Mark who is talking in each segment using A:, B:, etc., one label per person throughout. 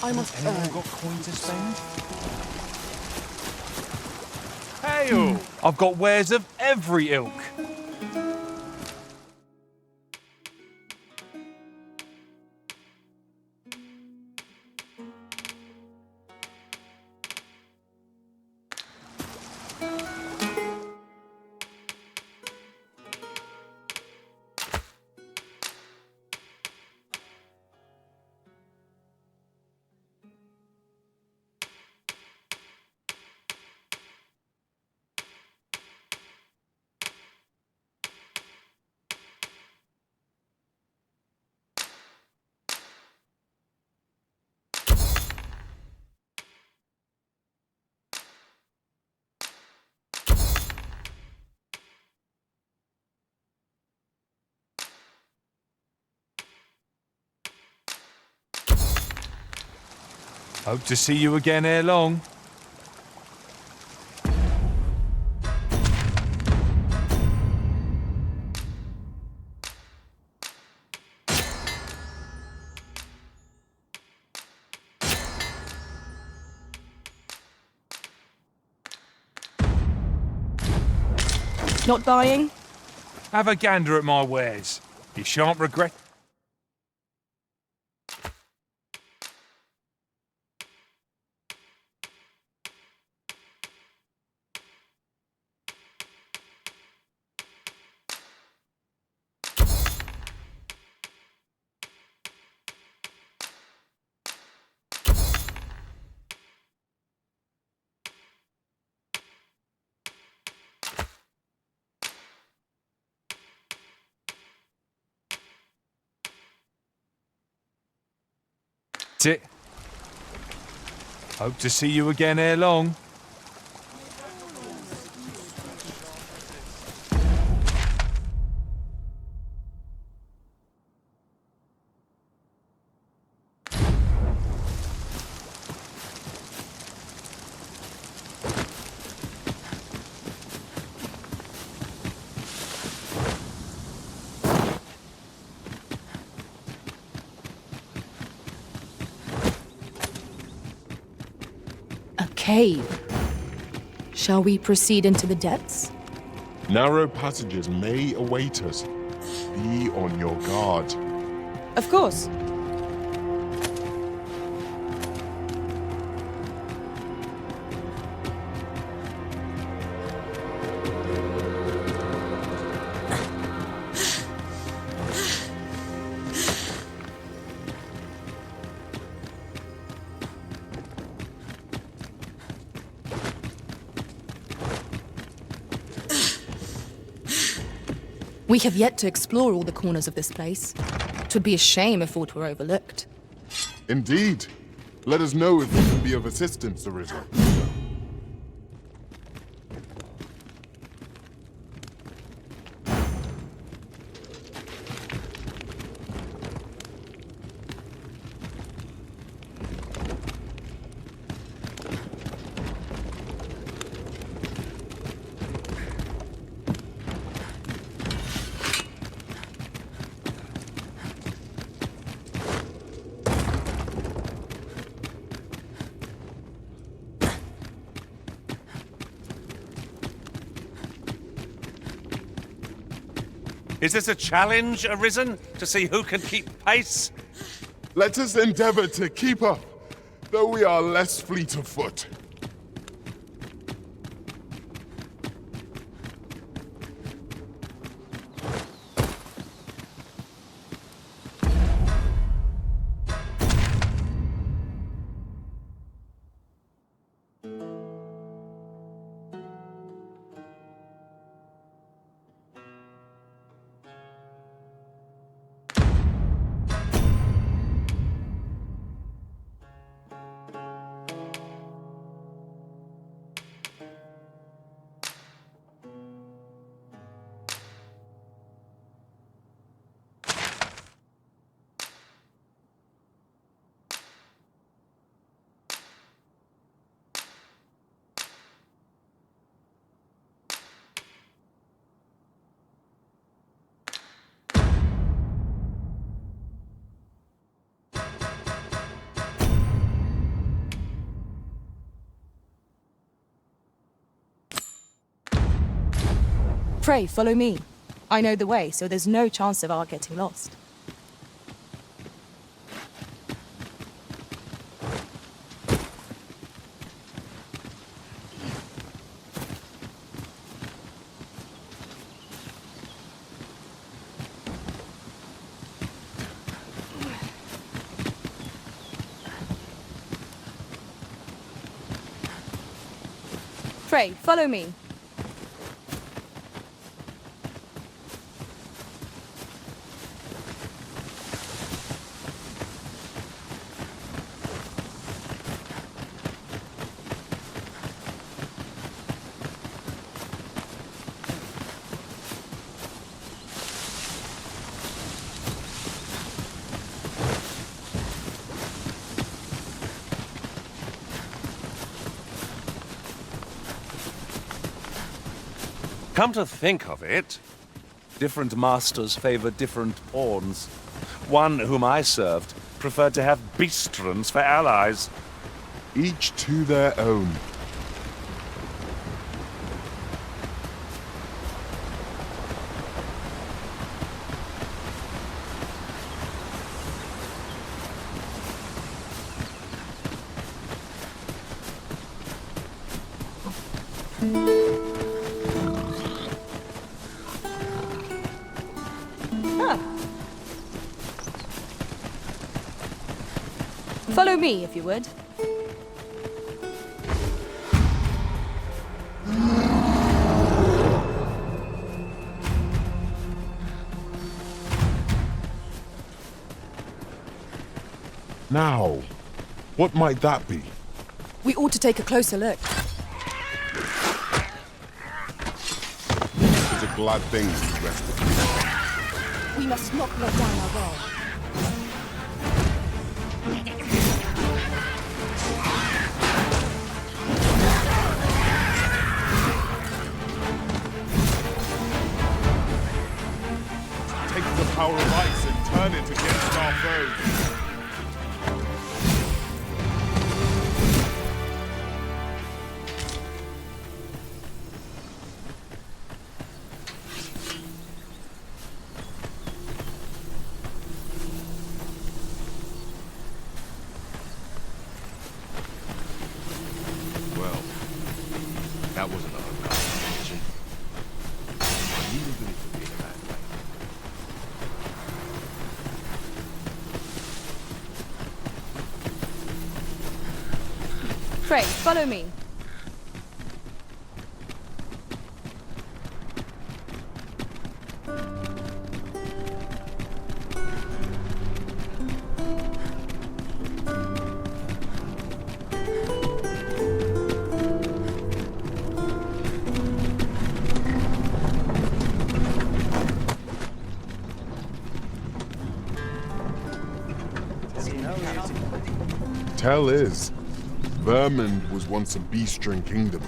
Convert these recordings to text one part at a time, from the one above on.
A: I must
B: Anyone got coin to spend? Hey, I've got wares of every ilk. Hope to see you again ere long.
A: Not dying?
B: Have a gander at my wares. You shan't regret. That's it. Hope to see you again ere long.
A: Cave. Shall we proceed into the depths?
C: Narrow passages may await us. Be on your guard.
A: Of course. We have yet to explore all the corners of this place. 'Twould be a shame if aught were overlooked.
C: Indeed. Let us know if we can be of assistance, Arisen.
B: Is this a challenge, Arisen, to see who can keep pace?
C: Let us endeavor to keep up, though we are less fleet of foot.
A: Pray, follow me. I know the way, so there's no chance of our getting lost. Pray, follow me.
B: Come to think of it, different masters favor different pawns. One whom I served preferred to have beastrons for allies.
C: Each to their own.
A: Follow me, if you would.
C: Now, what might that be?
A: We ought to take a closer look.
C: It's a glad thing to rest it.
A: We must not let down our guard.
C: Take the power of ice and turn it against our foes.
D: Well, that wasn't a conversation. I needed it to be in a bad way.
A: Pray, follow me.
C: Tell is, Vermund was once a beastren kingdom.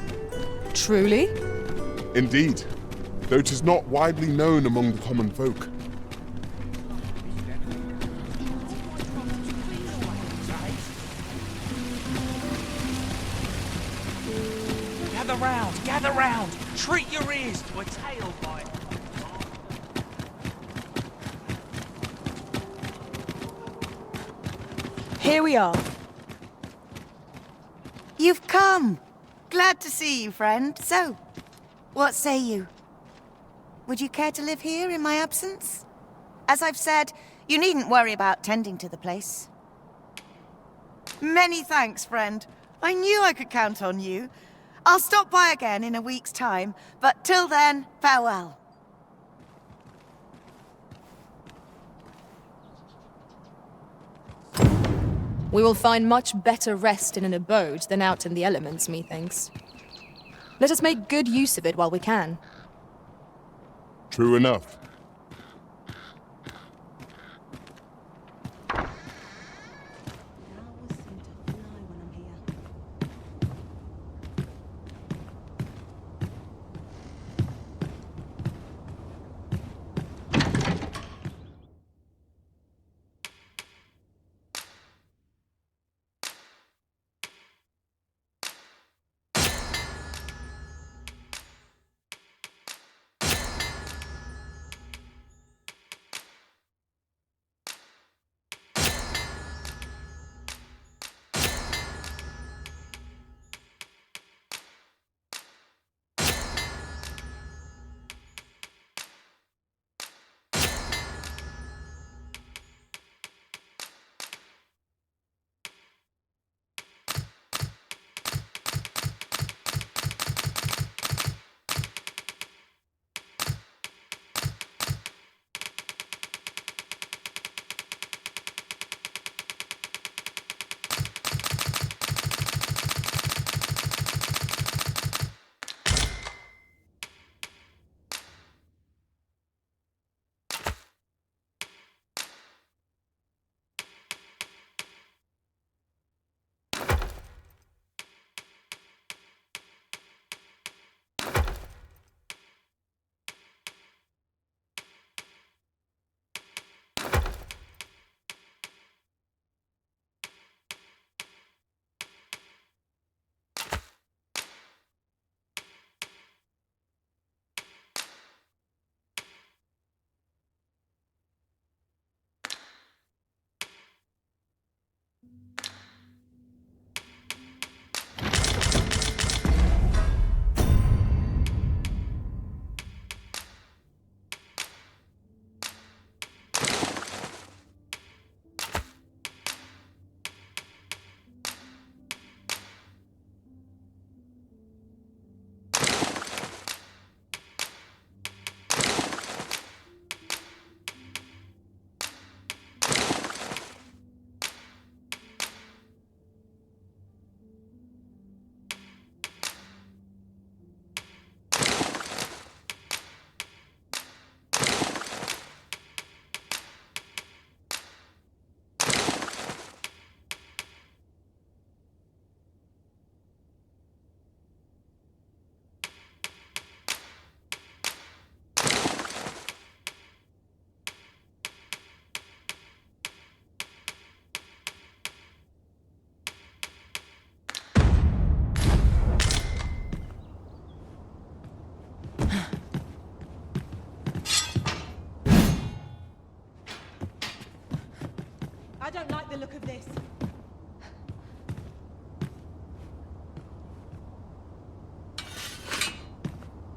A: Truly?
C: Indeed, though 'tis not widely known among the common folk.
E: Gather round! Treat your ears to a tail bite!
A: Here we are.
F: You've come! Glad to see you, friend. So, what say you? Would you care to live here in my absence? As I've said, you needn't worry about tending to the place. Many thanks, friend. I knew I could count on you. I'll stop by again in a week's time, but till then, farewell.
A: We will find much better rest in an abode than out in the elements, methinks. Let us make good use of it while we can.
C: True enough.
G: don't like the look of this.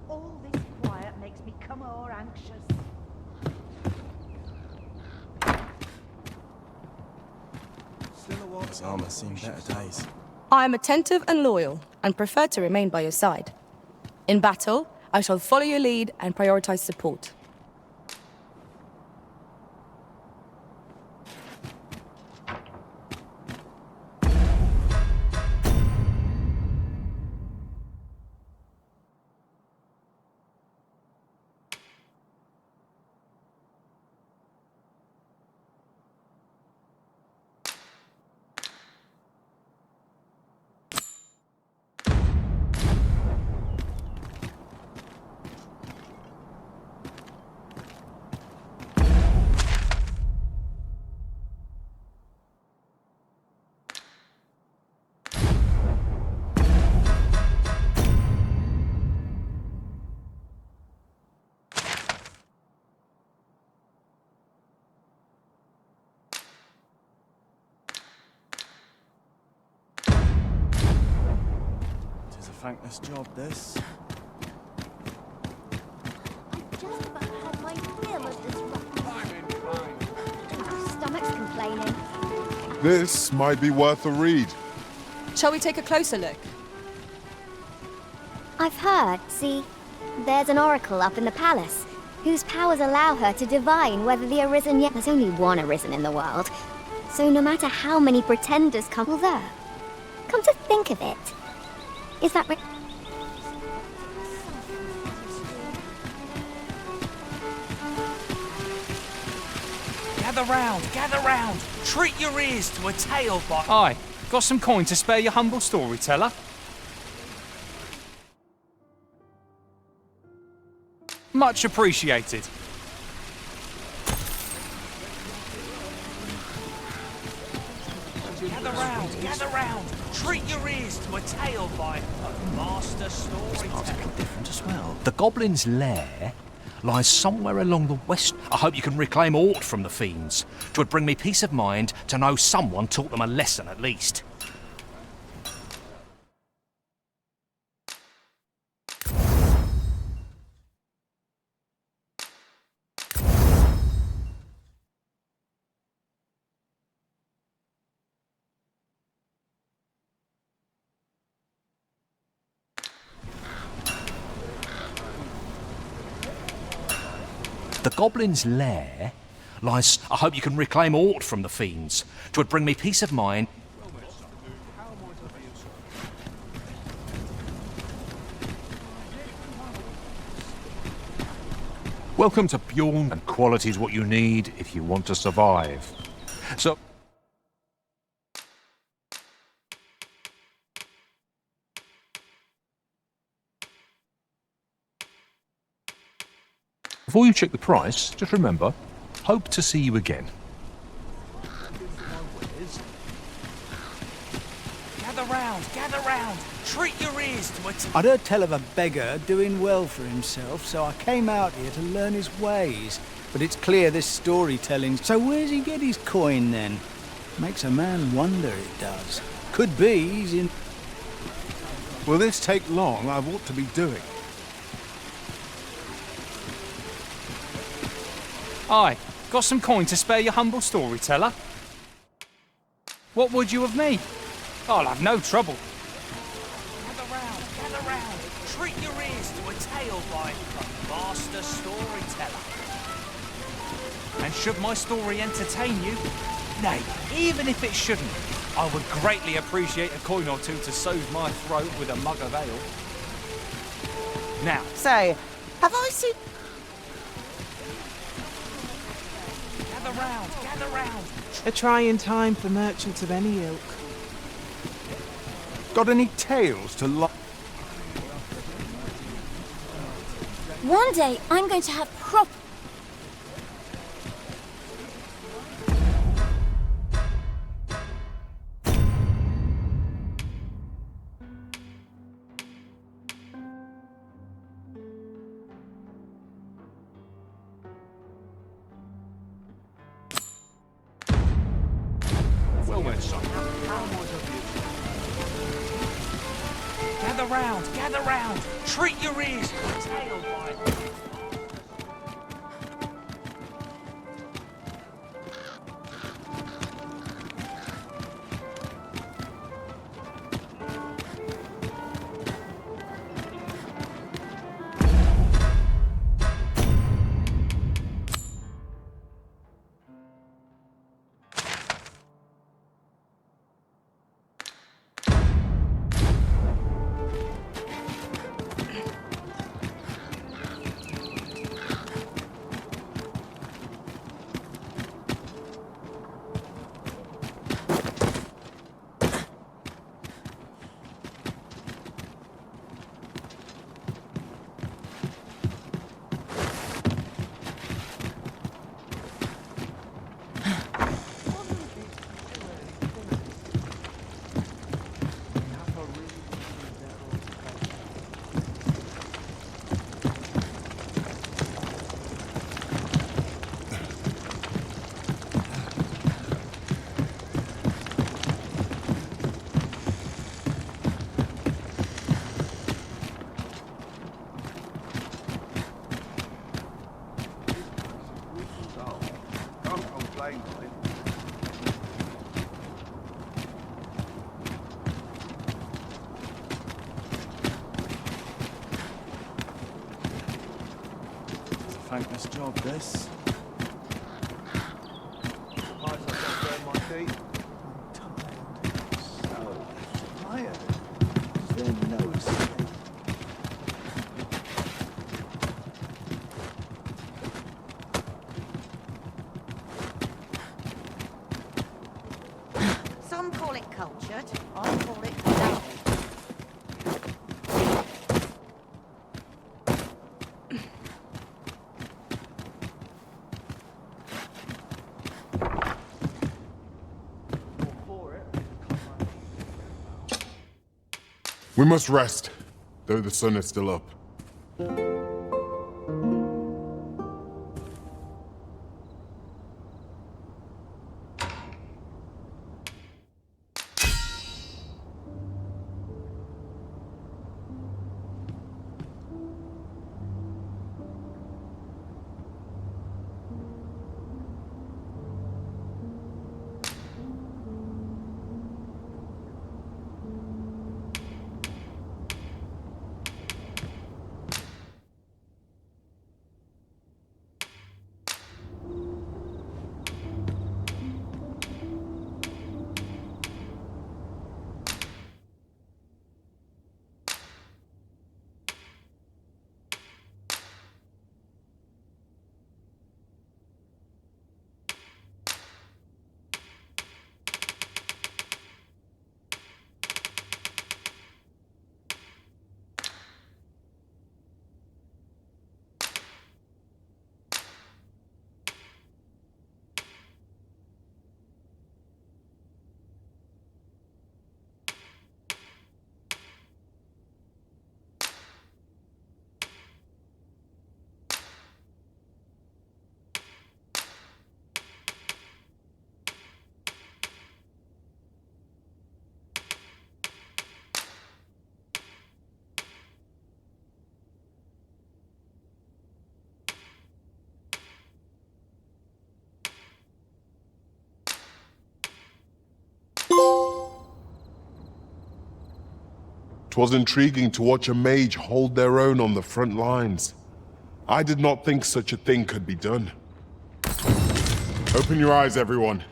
G: All this quiet makes me come more anxious.
H: This armor's seen better days.
A: I am attentive and loyal, and prefer to remain by your side. In battle, I shall follow your lead and prioritize support.
H: Thankless job, this.
I: Just about had my fill of this rubbish. Our stomach's complaining.
C: This might be worth a read.
A: Shall we take a closer look?
I: I've heard, see, there's an oracle up in the palace, whose powers allow her to divine whether the Arisen yet. There's only one Arisen in the world, so no matter how many pretenders come, well, there. Come to think of it, is that right?
E: Gather round. Treat your ears to a tale by...
J: Aye, got some coin to spare your humble storyteller? Much appreciated.
E: Gather round. Treat your ears to a tale by a master storyteller.
K: Different as well. The Goblin's lair lies somewhere along the west. I hope you can reclaim aught from the fiends. 'Twould bring me peace of mind to know someone taught them a lesson at least. The Goblin's lair lies... I hope you can reclaim aught from the fiends. 'Twould bring me peace of mind.
B: Welcome to Peon, and quality is what you need if you want to survive. So... Before you check the price, just remember, hope to see you again.
E: Gather round. Treat your ears to a tale.
L: I'd heard tell of a beggar doing well for himself, so I came out here to learn his ways. But it's clear this storytelling... So where's he get his coin, then? Makes a man wonder, it does. Could be he's in...
H: Will this take long? I've ought to be doing.
J: Aye, got some coin to spare your humble storyteller? What would you of me? I'll have no trouble.
E: Gather round. Treat your ears to a tale by a master storyteller.
J: And should my story entertain you? Nay, even if it shouldn't, I would greatly appreciate a coin or two to soothe my throat with a mug of ale. Now,
F: So, have I seen...
E: Gather round.
M: A trying time for merchants of any ilk.
H: Got any tales to lo...
I: One day, I'm going to have proper...
E: gather round, gather round. Treat your ears to a tale by...
J: Thankless job, this.
L: Surprised I don't burn my feet. I'm tired. Is there no escape?
F: Some call it cultured, I call it dull.
C: We must rest, though the sun is still up. Twas intriguing to watch a mage hold their own on the front lines. I did not think such a thing could be done. Open your eyes, everyone.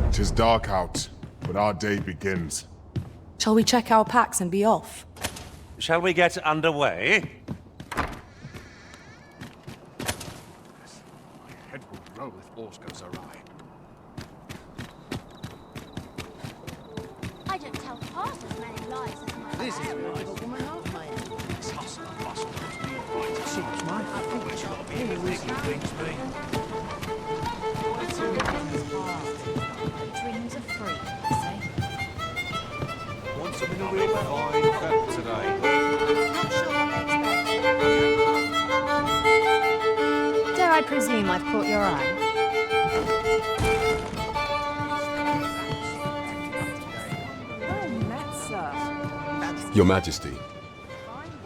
C: It is dark out, but our day begins.
A: Shall we check our packs and be off?
B: Shall we get underway?
D: row if all goes awry.
I: I don't tell half as many lies as my
L: This is nice.
D: This hustle and bustle puts me all right.
L: Suits my
D: Always got to be in the thick of things, me.
A: Dreams are free, they say.
B: Want some in a real fine fat today?
F: Not sure what they expect.
A: Dare I presume I've caught your eye?
N: Your Majesty,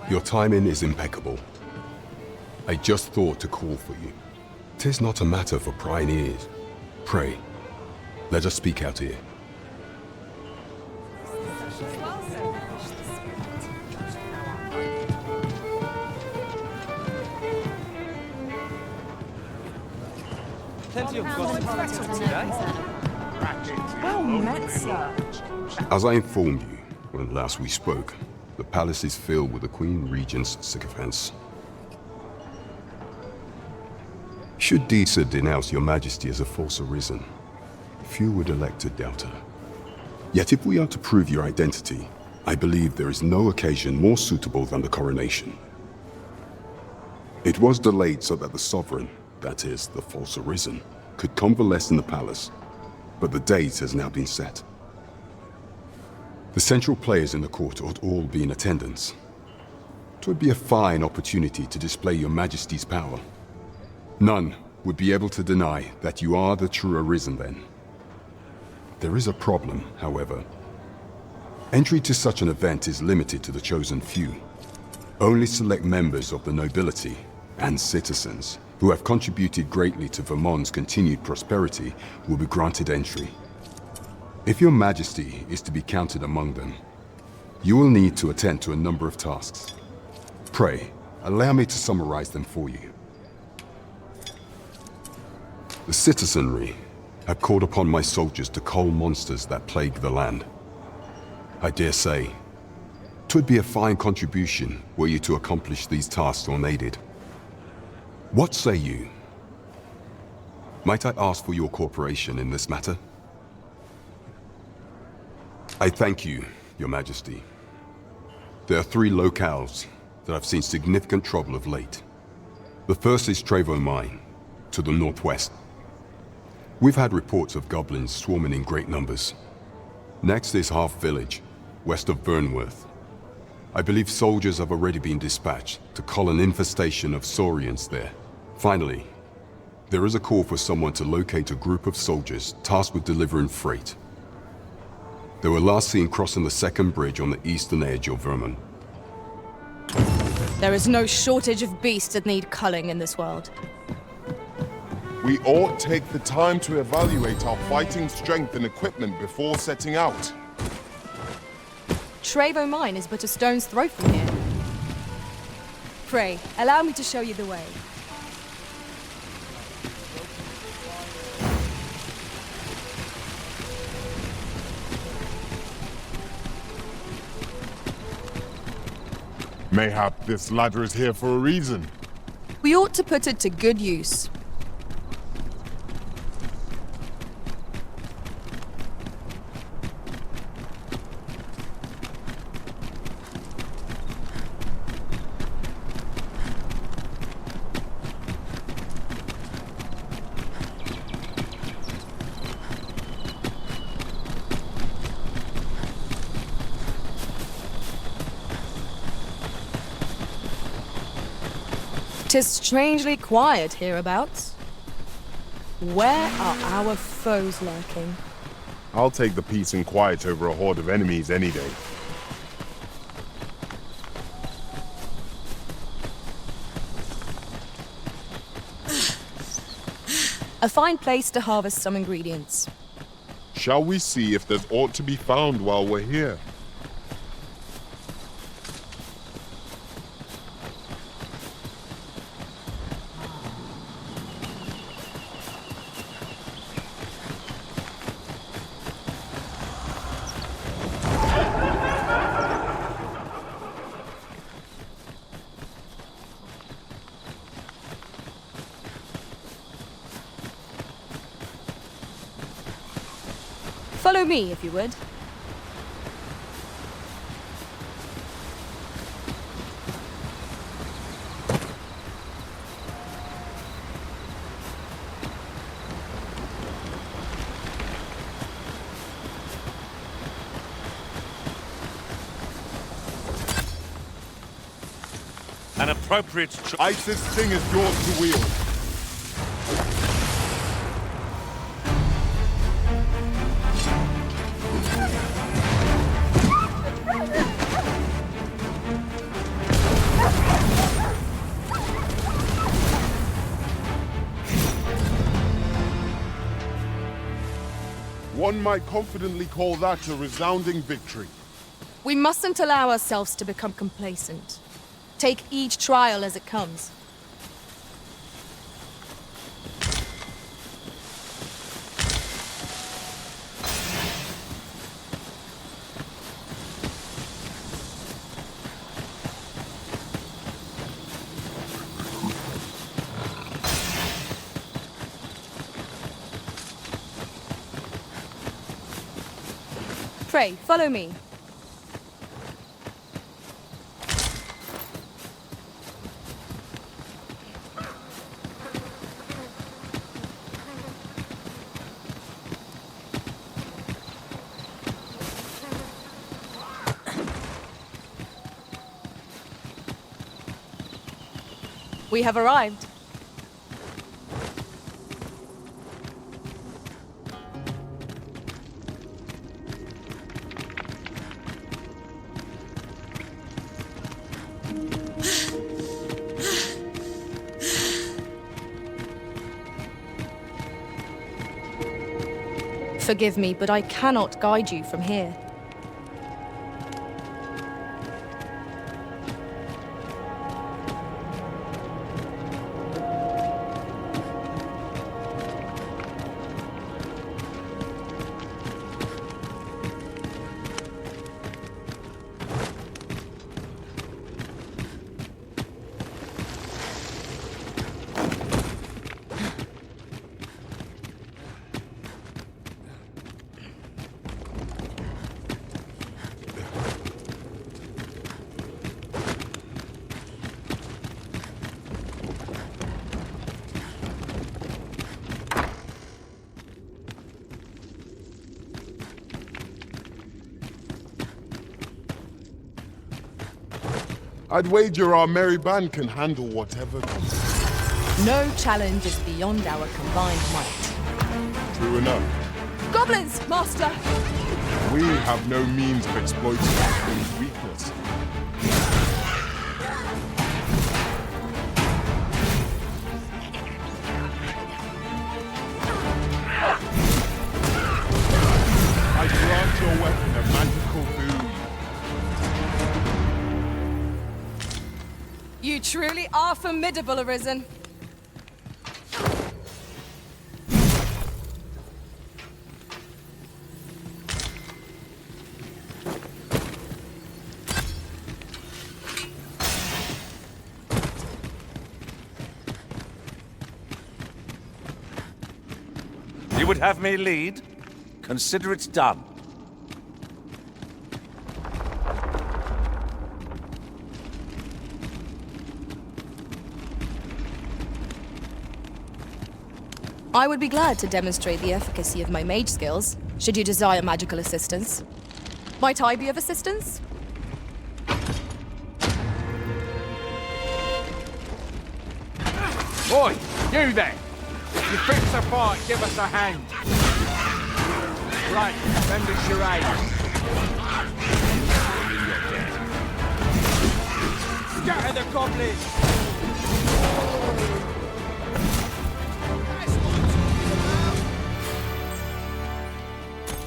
N: your timing is impeccable. I just thought to call for you. 'Tis not a matter for prying ears. Pray, let us speak out here.
J: Plenty of gossip today.
M: Well met, sir.
N: As I informed you when last we spoke, the palace is filled with the Queen Regent's sycophants. Should Disa denounce your Majesty as a false arisen, few would elect to doubt her. Yet if we are to prove your identity, I believe there is no occasion more suitable than the coronation. It was delayed so that the sovereign, that is, the false arisen, could convalesce in the palace, but the date has now been set. The central players in the court ought all be in attendance. 'Twould be a fine opportunity to display your Majesty's power. None would be able to deny that you are the true arisen then. There is a problem, however. Entry to such an event is limited to the chosen few. Only select members of the nobility and citizens who have contributed greatly to Vermont's continued prosperity will be granted entry. If your Majesty is to be counted among them, you will need to attend to a number of tasks. Pray, allow me to summarize them for you. The citizenry have called upon my soldiers to cull monsters that plague the land. I dare say, 'twould be a fine contribution were you to accomplish these tasks unaided. What say you? Might I ask for your cooperation in this matter? I thank you, Your Majesty. There are 3 locales that have seen significant trouble of late. The first is Trevo Mine, to the northwest. We've had reports of goblins swarming in great numbers. Next is Half Village, west of Burnworth. I believe soldiers have already been dispatched to cull an infestation of saurians there. Finally, there is a call for someone to locate a group of soldiers tasked with delivering freight. They were last seen crossing the second bridge on the eastern edge of Vermont.
A: There is no shortage of beasts that need culling in this world.
C: We ought take the time to evaluate our fighting strength and equipment before setting out.
A: Trevo Mine is but a stone's throw from here. Pray, allow me to show you the way.
C: Mayhap this ladder is here for a reason.
A: We ought to put it to good use. "'Tis strangely quiet hereabouts. Where are our foes lurking?"
C: I'll take the peace and quiet over a horde of enemies any day.
A: A fine place to harvest some ingredients.
C: Shall we see if there's aught to be found while we're here?
A: Follow me, if you would.
B: An appropriate choice.
C: Isis thing is yours to wield. One might confidently call that a resounding victory.
A: We mustn't allow ourselves to become complacent. Take each trial as it comes. Pray, follow me. We have arrived. Forgive me, but I cannot guide you from here.
C: I'd wager our merry band can handle whatever comes.
A: No challenge is beyond our combined might.
C: True enough.
A: Goblins, master!
C: We have no means of exploiting our friend's weakness. I grant your weapon a magical boon.
A: You truly are formidable, Arisen.
B: You would have me lead? Consider it done.
A: I would be glad to demonstrate the efficacy of my mage skills, should you desire magical assistance. Might I be of assistance?
O: Oi, you there! If you fit to fight, give us a hand. Right, send us your aid. Scatter the goblins!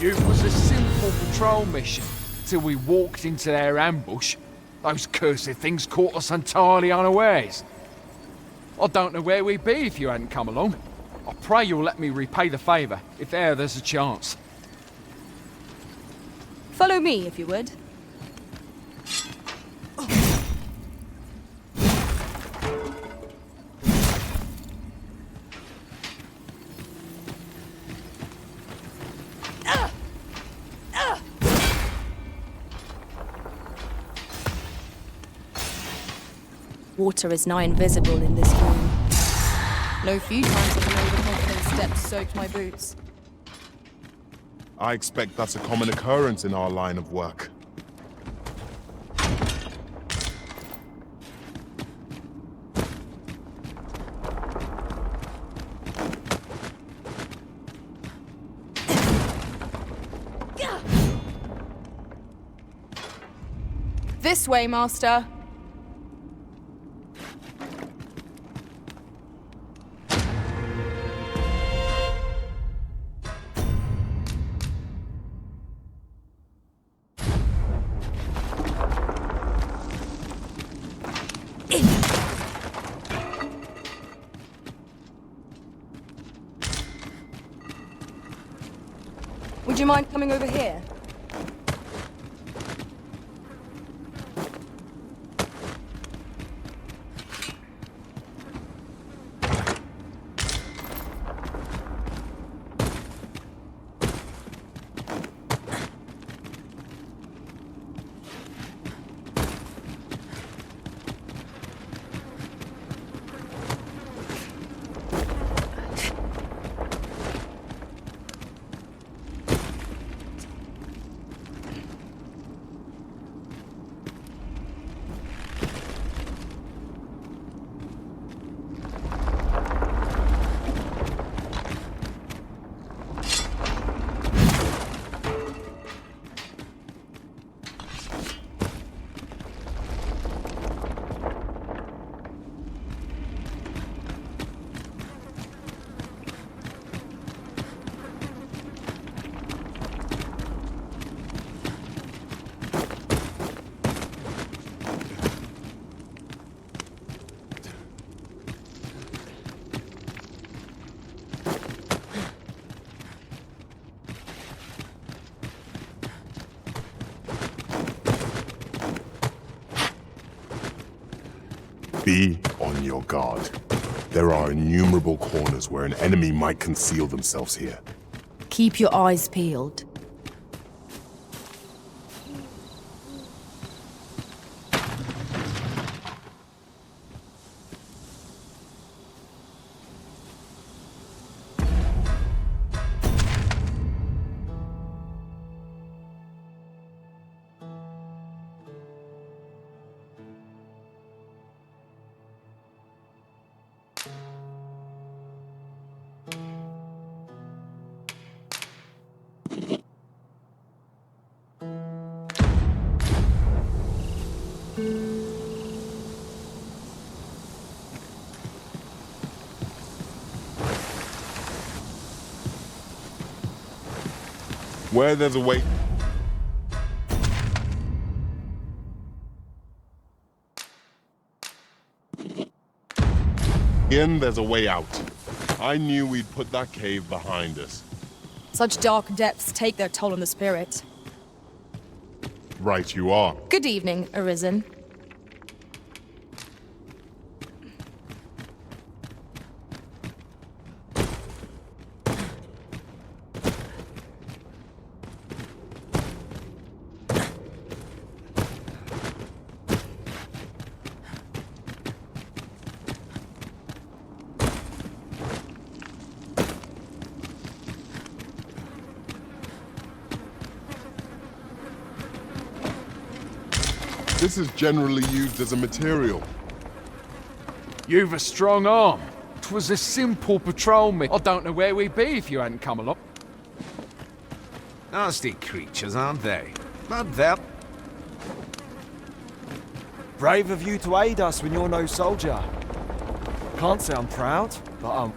O: It was a simple patrol mission, till we walked into their ambush. Those cursed things caught us entirely unawares. I don't know where we'd be if you hadn't come along. I pray you'll let me repay the favour, if there's a chance.
A: Follow me, if you would. Water is nigh invisible in this room. No few times have an overconfident steps soaked my boots.
C: I expect that's a common occurrence in our line of work.
A: This way, Master. Would you mind coming over here?
C: Be on your guard. There are innumerable corners where an enemy might conceal themselves here.
A: Keep your eyes peeled.
C: Where there's a way... In, there's a way out. I knew we'd put that cave behind us.
A: Such dark depths take their toll on the spirit.
C: Right you are.
A: Good evening, Arisen.
C: This is generally used as a material.
O: You've a strong arm. 'Twas a simple patrol mission. I don't know where we'd be if you hadn't come along.
P: Nasty creatures, aren't they? But they're...
Q: Brave of you to aid us when you're no soldier. Can't say I'm proud, but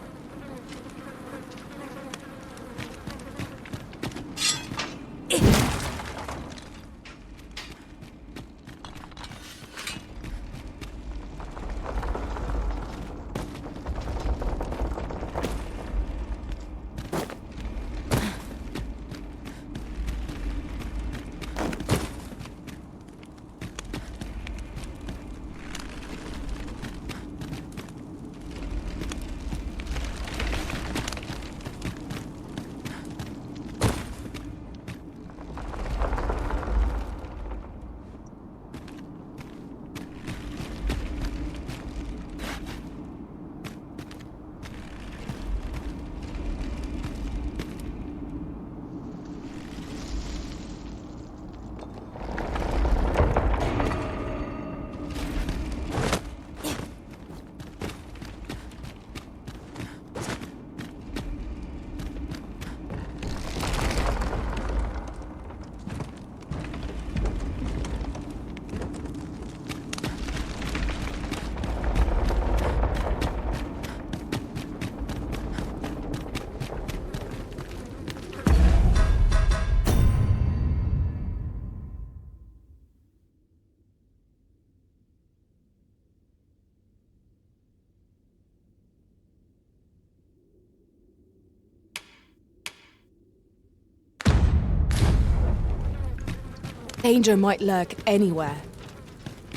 A: Danger might lurk anywhere.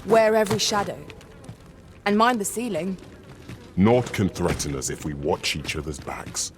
A: Wear every shadow. And mind the ceiling.
C: Naught can threaten us if we watch each other's backs.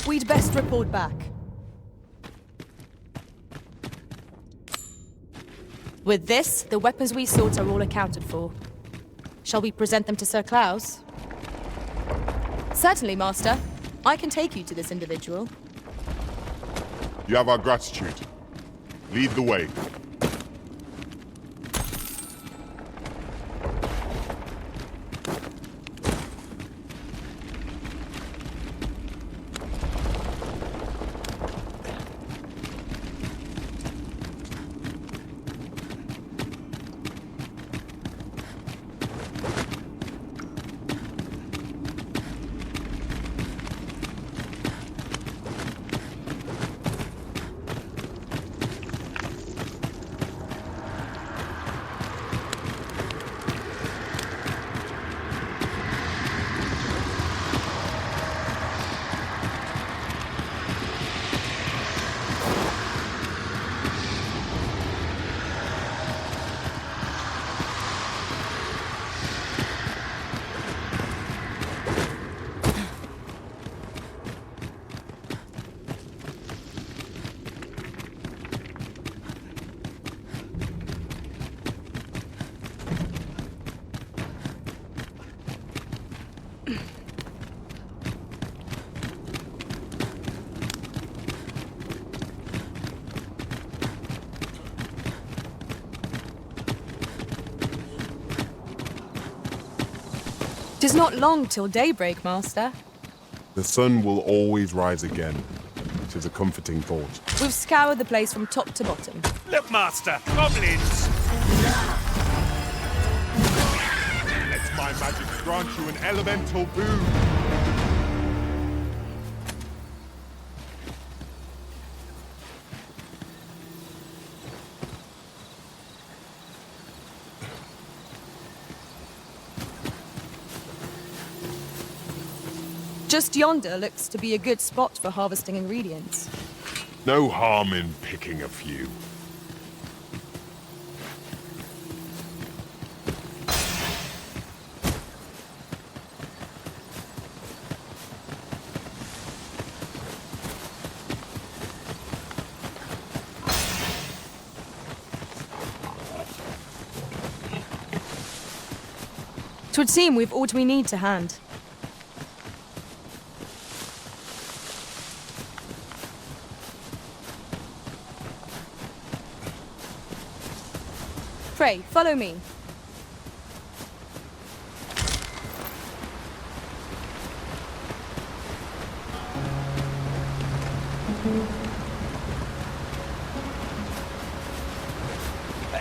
A: We'd best report back. With this, the weapons we sought are all accounted for. Shall we present them to Sir Klaus? Certainly, Master. I can take you to this individual.
C: You have our gratitude. Lead the way.
A: Tis not long till daybreak, Master.
C: The sun will always rise again. 'Tis a comforting thought.
A: We've scoured the place from top to bottom.
B: Look, Master! Goblins!
C: Let my magic grant you an elemental boon.
A: Just yonder looks to be a good spot for harvesting ingredients.
C: No harm in picking a few.
A: Twould seem we've all we need to hand. Pray, follow me.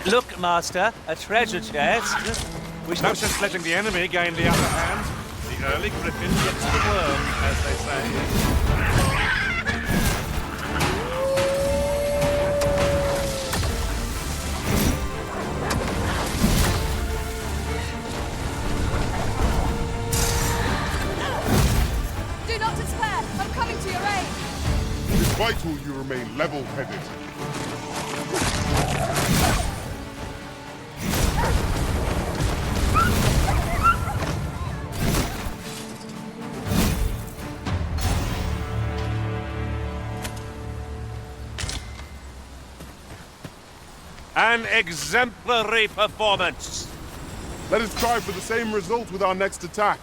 B: Look, Master, a treasure chest. Which no sense letting the enemy gain the upper hand. The early griffin gets the worm, as they say.
C: vital you remain level-headed.
B: An exemplary performance.
C: Let us try for the same result with our next attack.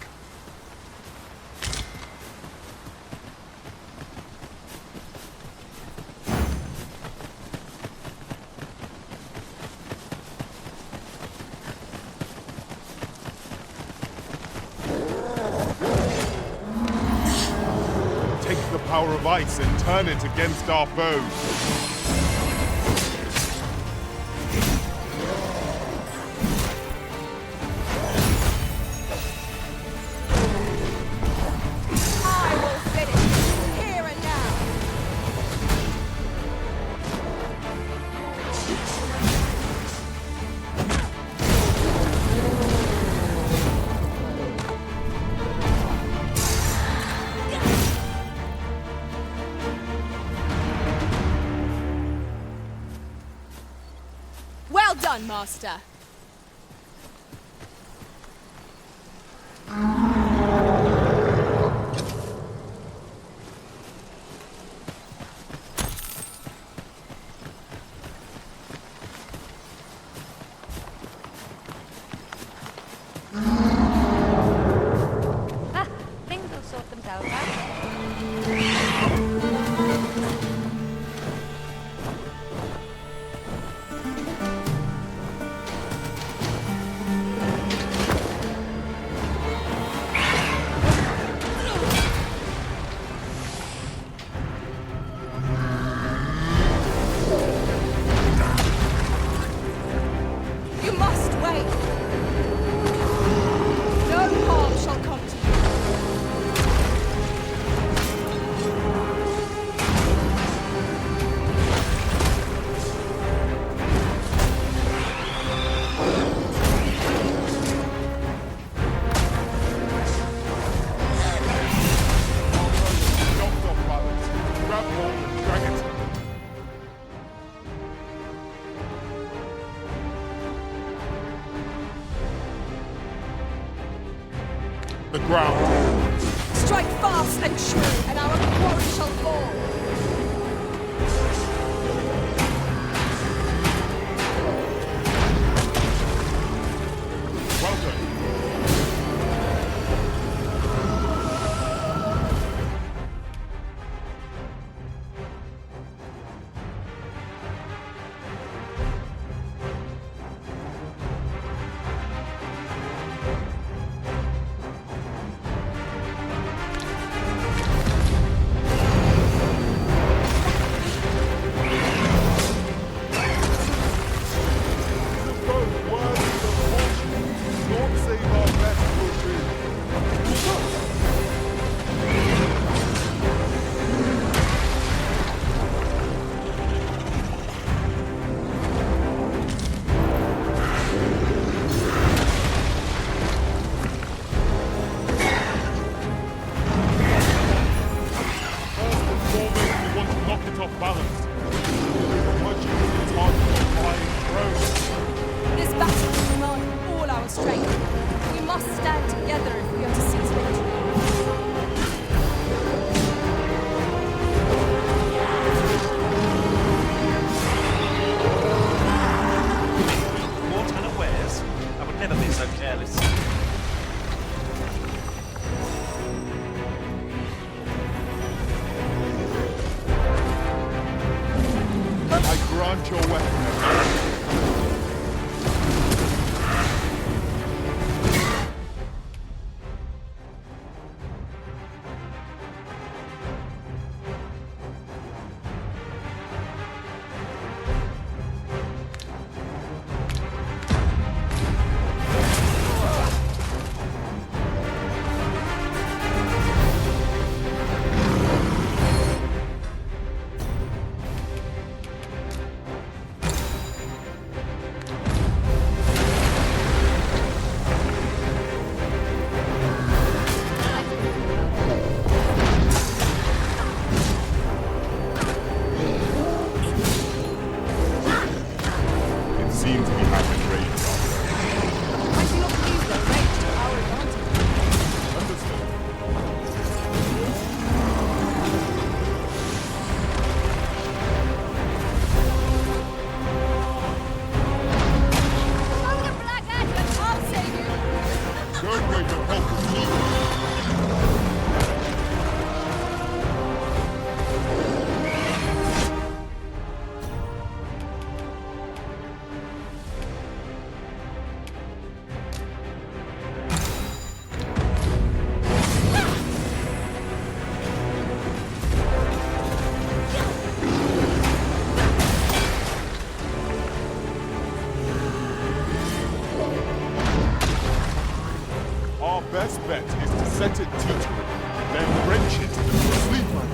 C: Take the power of ice and turn it against our foes.
A: Well done, Master.
R: Ah, things will sort themselves out.
A: You must wait. No harm shall come to you.
C: Knocked off balance. Grab hold and drag it. The ground.
A: Strike fast and true, and our quarry shall fall.
C: Well done.
A: This battle will demand all our strength. We must stand together if we are to seize victory.
B: Caught unawares? I would never be so careless.
C: I grant your weapon. third wave of help is needed. Our best bet is to set it teetering, then wrench it into a sleeper.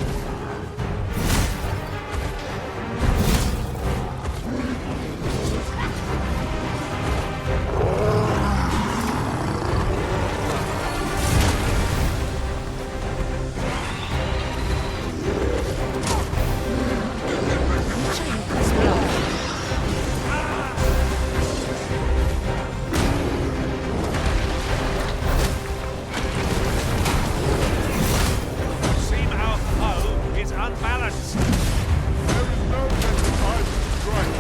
B: Seem our foe is unbalanced.
C: There is no better time to strike.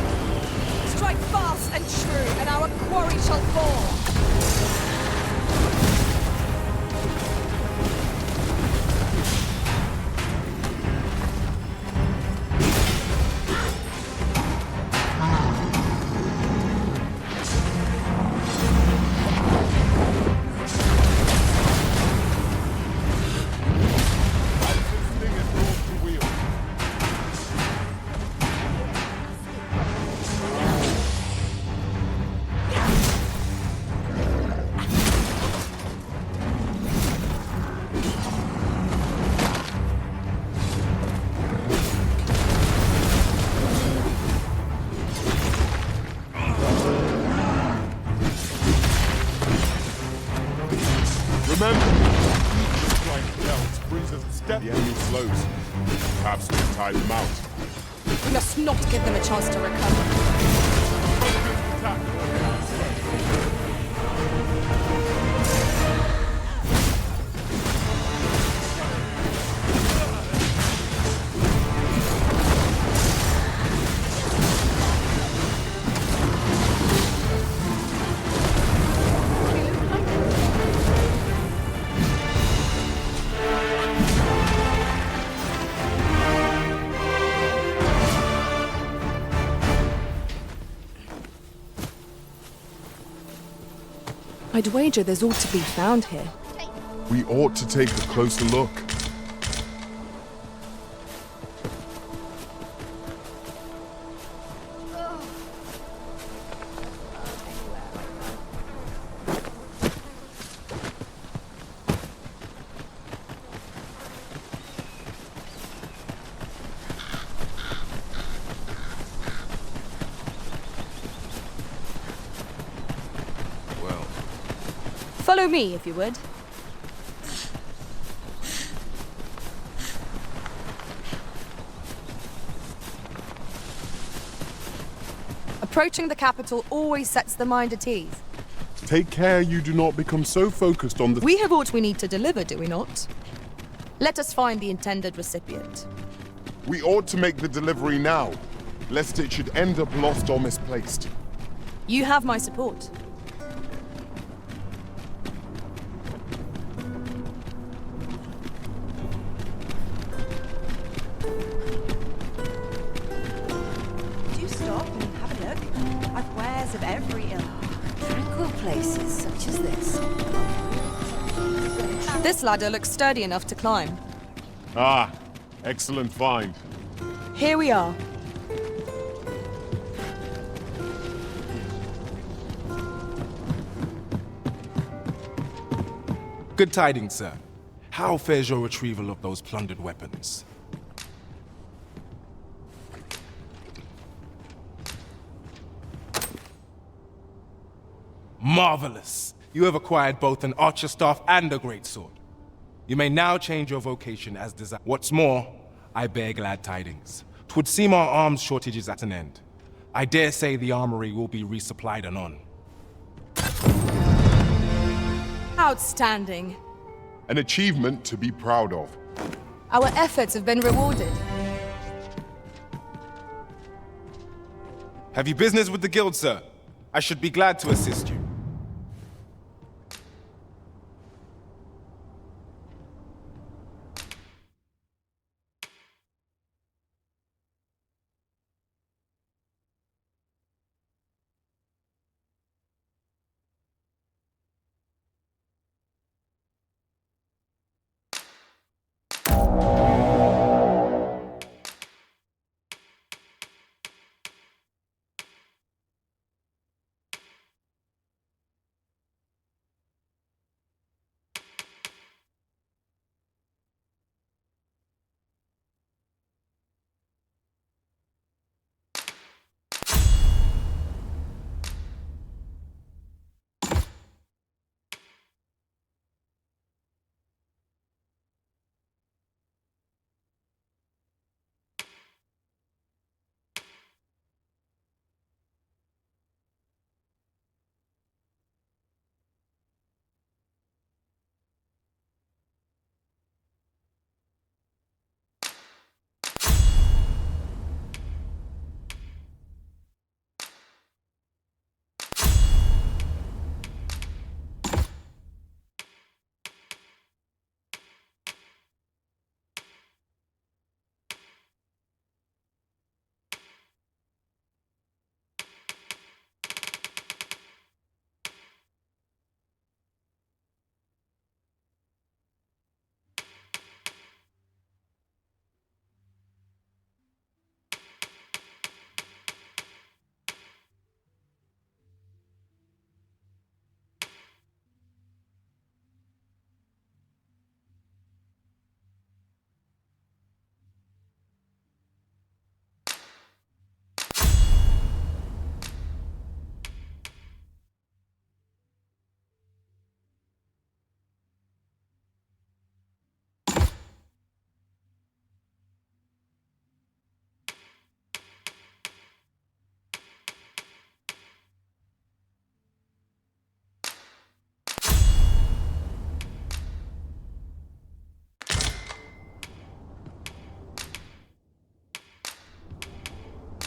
A: Strike fast and true, and our quarry shall fall.
C: This thing is yours to wield. Remember, each strike dealt brings us a step. The enemy slows. Perhaps we can tire them out.
A: We must not give them a chance to recover.
C: Focused attack.
A: I'd wager there's all to be found here.
C: We ought to take a closer look.
A: Follow me, if you would. Approaching the capital always sets the mind at ease.
C: Take care you do not become so focused on the...
A: We have aught we need to deliver, do we not? Let us find the intended recipient.
C: We ought to make the delivery now, lest it should end up lost or misplaced.
A: You have my support.
G: Do stop and have a look. I've wares of every ilk. Tranquil places such as this.
A: This ladder looks sturdy enough to climb.
C: Ah, excellent find.
A: Here we are.
S: Good tidings, sir. How fares your retrieval of those plundered weapons? Marvelous! You have acquired both an archer staff and a greatsword. You may now change your vocation as desired. What's more, I bear glad tidings. 'Twould seem our arms shortage is at an end. I dare say the armory will be resupplied anon.
A: Outstanding.
C: An achievement to be proud of.
A: Our efforts have been rewarded.
S: Have you business with the guild, sir? I should be glad to assist you.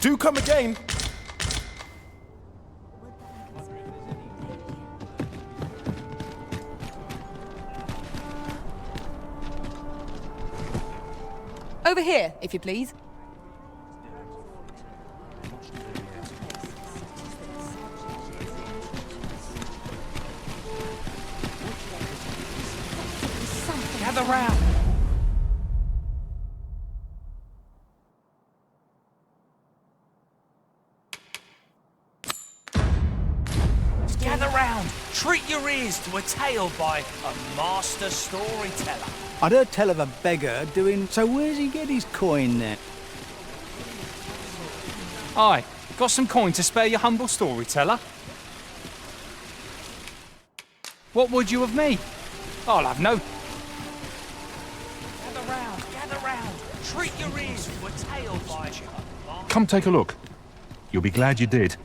Q: Do come again.
A: Over here, if you please.
J: Gather round. Gather round. Treat your ears to a tale by a master storyteller.
L: I'd heard tell of a beggar doing... So where's he get his coin then?
J: Aye, got some coin to spare your humble storyteller? What would you of me? I'll have no... Gather round. Treat your ears to a tale by a...
K: Come take a look. You'll be glad you did.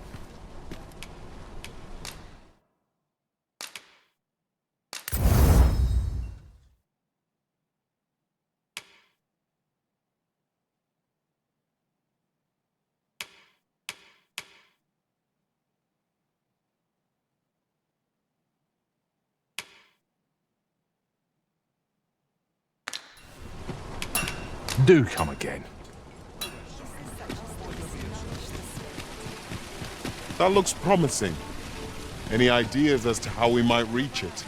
K: Do come again.
C: That looks promising. Any ideas as to how we might reach it?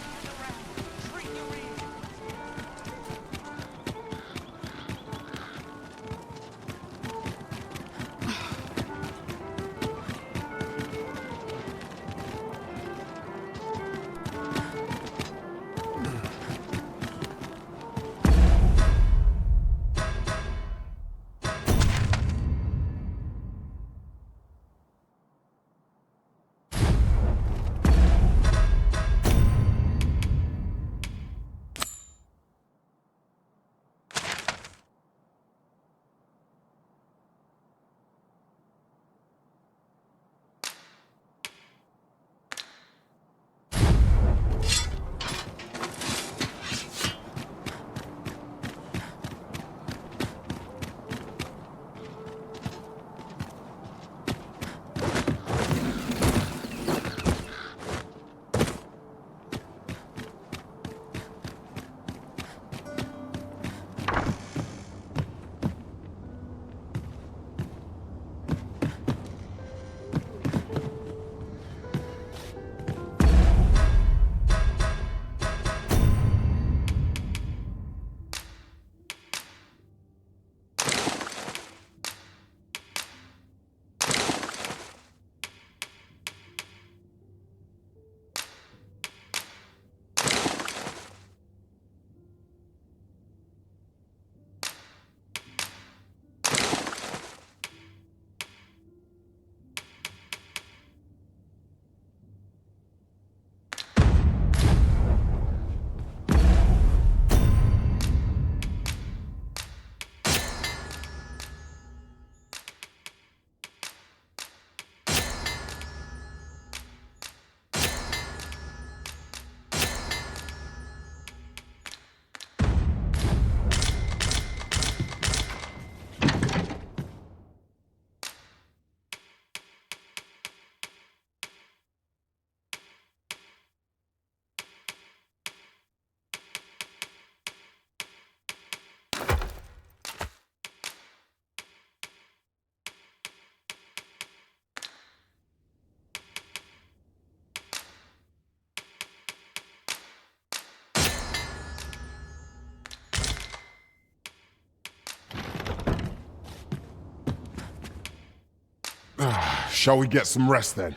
C: Shall we get some rest then?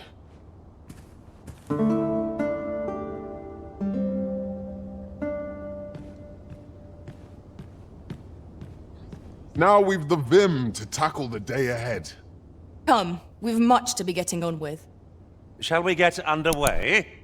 C: Now we've the vim to tackle the day ahead.
A: Come, we've much to be getting on with.
B: Shall we get underway?